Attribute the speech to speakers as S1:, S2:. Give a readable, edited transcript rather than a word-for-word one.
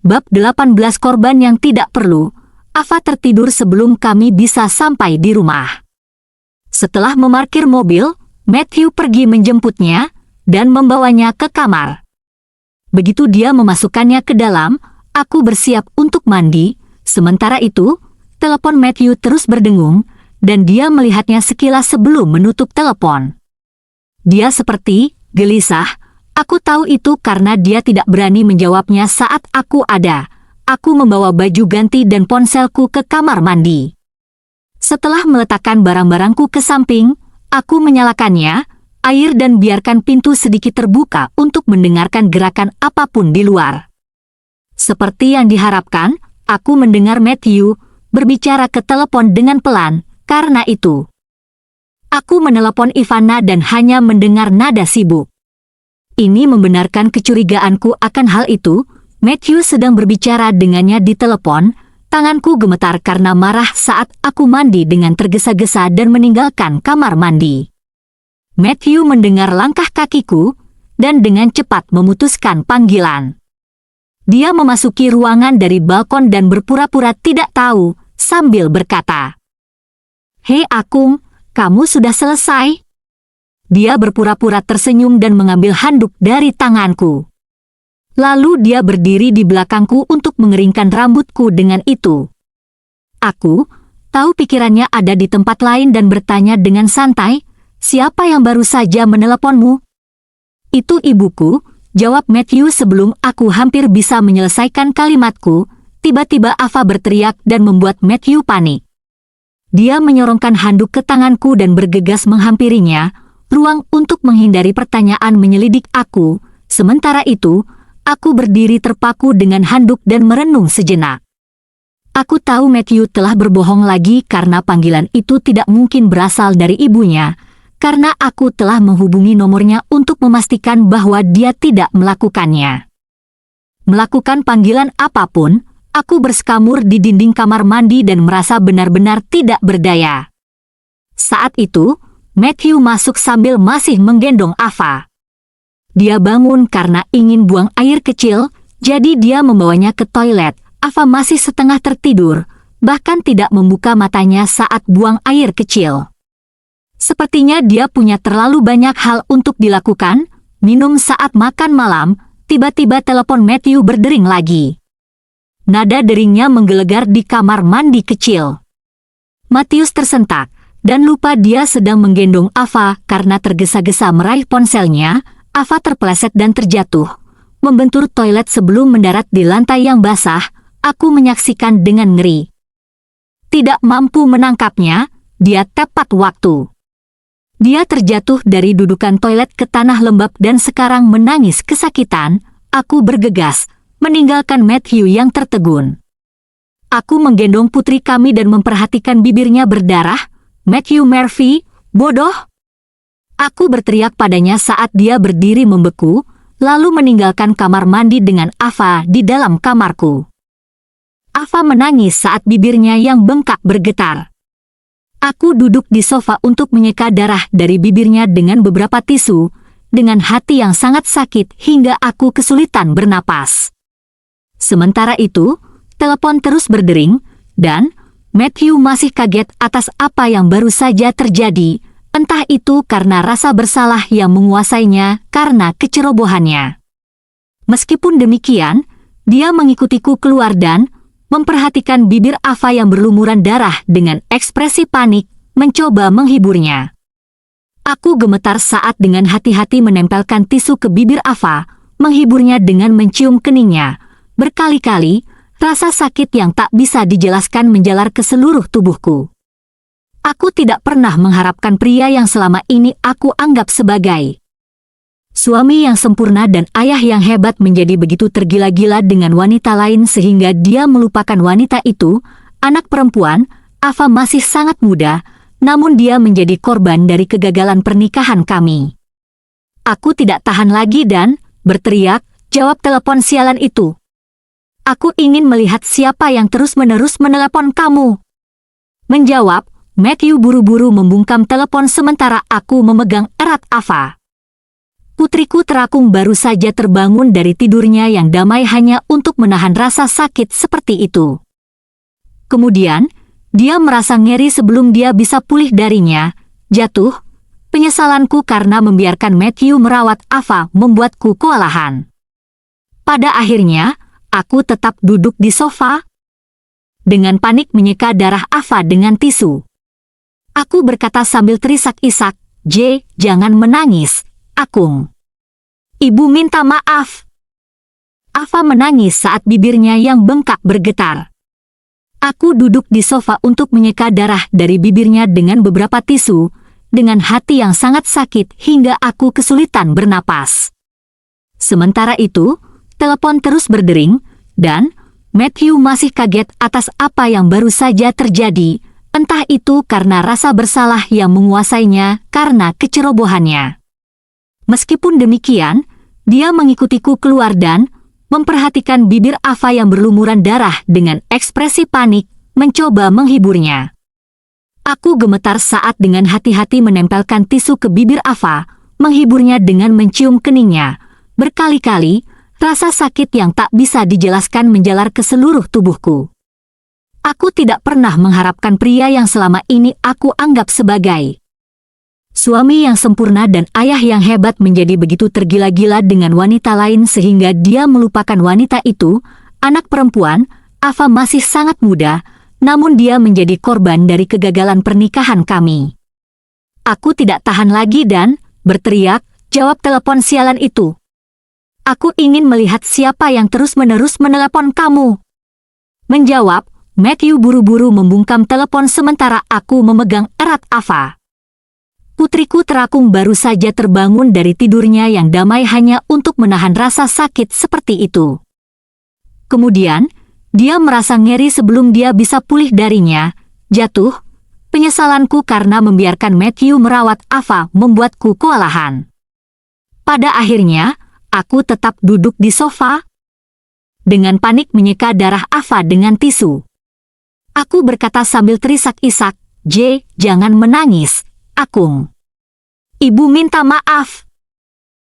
S1: Bab 18 Korban yang tidak perlu. Ava tertidur sebelum kami bisa sampai di rumah. Setelah memarkir mobil, Matthew pergi menjemputnya dan membawanya ke kamar. Begitu dia memasukkannya ke dalam, aku bersiap untuk mandi. Sementara itu, telepon Matthew terus berdengung dan dia melihatnya sekilas sebelum menutup telepon. Dia seperti gelisah. Aku tahu itu karena dia tidak berani menjawabnya saat aku ada. Aku membawa baju ganti dan ponselku ke kamar mandi. Setelah meletakkan barang-barangku ke samping, aku menyalakannya, air dan biarkan pintu sedikit terbuka untuk mendengarkan gerakan apapun di luar. Seperti yang diharapkan, aku mendengar Matthew berbicara ke telepon dengan pelan. Karena itu, aku menelepon Ivana dan hanya mendengar nada sibuk. Ini membenarkan kecurigaanku akan hal itu. Matthew sedang berbicara dengannya di telepon. Tanganku gemetar karena marah saat aku mandi dengan tergesa-gesa dan meninggalkan kamar mandi. Matthew mendengar langkah kakiku dan dengan cepat memutuskan panggilan. Dia memasuki ruangan dari balkon dan berpura-pura tidak tahu sambil berkata, "Hei Akung, kamu sudah selesai?" Dia berpura-pura tersenyum dan mengambil handuk dari tanganku. Lalu dia berdiri di belakangku untuk mengeringkan rambutku dengan itu. Aku tahu pikirannya ada di tempat lain dan bertanya dengan santai, "Siapa yang baru saja meneleponmu?" "Itu ibuku," jawab Matthew sebelum aku hampir bisa menyelesaikan kalimatku. Tiba-tiba Ava berteriak dan membuat Matthew panik. Dia menyorongkan handuk ke tanganku dan bergegas menghampirinya. Ruang untuk menghindari pertanyaan menyelidik aku. Sementara itu, aku berdiri terpaku dengan handuk dan merenung sejenak. Aku tahu Matthew telah berbohong lagi karena panggilan itu tidak mungkin berasal dari ibunya, karena aku telah menghubungi nomornya untuk memastikan bahwa dia tidak melakukannya. Melakukan panggilan apapun, aku berskamur di dinding kamar mandi dan merasa benar-benar tidak berdaya. Saat itu, Matthew masuk sambil masih menggendong Ava. Dia bangun karena ingin buang air kecil, jadi dia membawanya ke toilet. Ava masih setengah tertidur, bahkan tidak membuka matanya saat buang air kecil. Sepertinya dia punya terlalu banyak hal untuk dilakukan. Minum saat makan malam, tiba-tiba telepon Matthew berdering lagi. Nada deringnya menggelegar di kamar mandi kecil. Matius tersentak dan lupa dia sedang menggendong Ava karena tergesa-gesa meraih ponselnya. Ava terpeleset dan terjatuh, membentur toilet sebelum mendarat di lantai yang basah. Aku menyaksikan dengan ngeri. Tidak mampu menangkapnya, dia tepat waktu. Dia terjatuh dari dudukan toilet ke tanah lembab dan sekarang menangis kesakitan. Aku bergegas, meninggalkan Matthew yang tertegun. Aku menggendong putri kami dan memperhatikan bibirnya berdarah. "Matthew Murphy, bodoh!" Aku berteriak padanya saat dia berdiri membeku, lalu meninggalkan kamar mandi dengan Ava di dalam kamarku. Ava menangis saat bibirnya yang bengkak bergetar. Aku duduk di sofa untuk menyeka darah dari bibirnya dengan beberapa tisu, dengan hati yang sangat sakit hingga aku kesulitan bernapas. Sementara itu, telepon terus berdering, dan Matthew masih kaget atas apa yang baru saja terjadi, entah itu karena rasa bersalah yang menguasainya karena kecerobohannya. Meskipun demikian, dia mengikutiku keluar dan memperhatikan bibir Ava yang berlumuran darah dengan ekspresi panik, mencoba menghiburnya. Aku gemetar saat dengan hati-hati menempelkan tisu ke bibir Ava, menghiburnya dengan mencium keningnya. Berkali-kali, rasa sakit yang tak bisa dijelaskan menjalar ke seluruh tubuhku. Aku tidak pernah mengharapkan pria yang selama ini aku anggap sebagai suami yang sempurna dan ayah yang hebat menjadi begitu tergila-gila dengan wanita lain sehingga dia melupakan wanita itu. Anak perempuan, Ava masih sangat muda, namun dia menjadi korban dari kegagalan pernikahan kami. Aku tidak tahan lagi dan berteriak, "Jawab telepon sialan itu. Aku ingin melihat siapa yang terus-menerus menelepon kamu." Menjawab, Matthew buru-buru membungkam telepon sementara aku memegang erat Ava. Putriku terakung baru saja terbangun dari tidurnya yang damai hanya untuk menahan rasa sakit seperti itu. Kemudian, dia merasa ngeri sebelum dia bisa pulih darinya. Jatuh, penyesalanku karena membiarkan Matthew merawat Ava membuatku kewalahan. Pada akhirnya, aku tetap duduk di sofa. Dengan panik menyeka darah Ava dengan tisu. Aku berkata sambil terisak-isak, "J, jangan menangis, Akung. Ibu minta maaf." Ava menangis saat bibirnya yang bengkak bergetar. Aku duduk di sofa untuk menyeka darah dari bibirnya dengan beberapa tisu, dengan hati yang sangat sakit hingga aku kesulitan bernapas. Sementara itu, telepon terus berdering, dan Matthew masih kaget atas apa yang baru saja terjadi, entah itu karena rasa bersalah yang menguasainya karena kecerobohannya. Meskipun demikian, dia mengikutiku keluar dan memperhatikan bibir Ava yang berlumuran darah dengan ekspresi panik, mencoba menghiburnya. Aku gemetar saat dengan hati-hati menempelkan tisu ke bibir Ava, menghiburnya dengan mencium keningnya. Berkali-kali, rasa sakit yang tak bisa dijelaskan menjalar ke seluruh tubuhku. Aku tidak pernah mengharapkan pria yang selama ini aku anggap sebagai suami yang sempurna dan ayah yang hebat menjadi begitu tergila-gila dengan wanita lain sehingga dia melupakan wanita itu. Anak perempuan, Ava masih sangat muda, namun dia menjadi korban dari kegagalan pernikahan kami. Aku tidak tahan lagi dan berteriak, "Jawab telepon sialan itu. Aku ingin melihat siapa yang terus-menerus menelepon kamu." Menjawab, Matthew buru-buru membungkam telepon sementara aku memegang erat Ava. Putriku terakung baru saja terbangun dari tidurnya yang damai hanya untuk menahan rasa sakit seperti itu. Kemudian, dia merasa ngeri sebelum dia bisa pulih darinya. Jatuh, penyesalanku karena membiarkan Matthew merawat Ava membuatku kewalahan. Pada akhirnya, aku tetap duduk di sofa. Dengan panik menyeka darah Ava dengan tisu. Aku berkata sambil terisak-isak, "J, jangan menangis, Akung. Ibu minta maaf."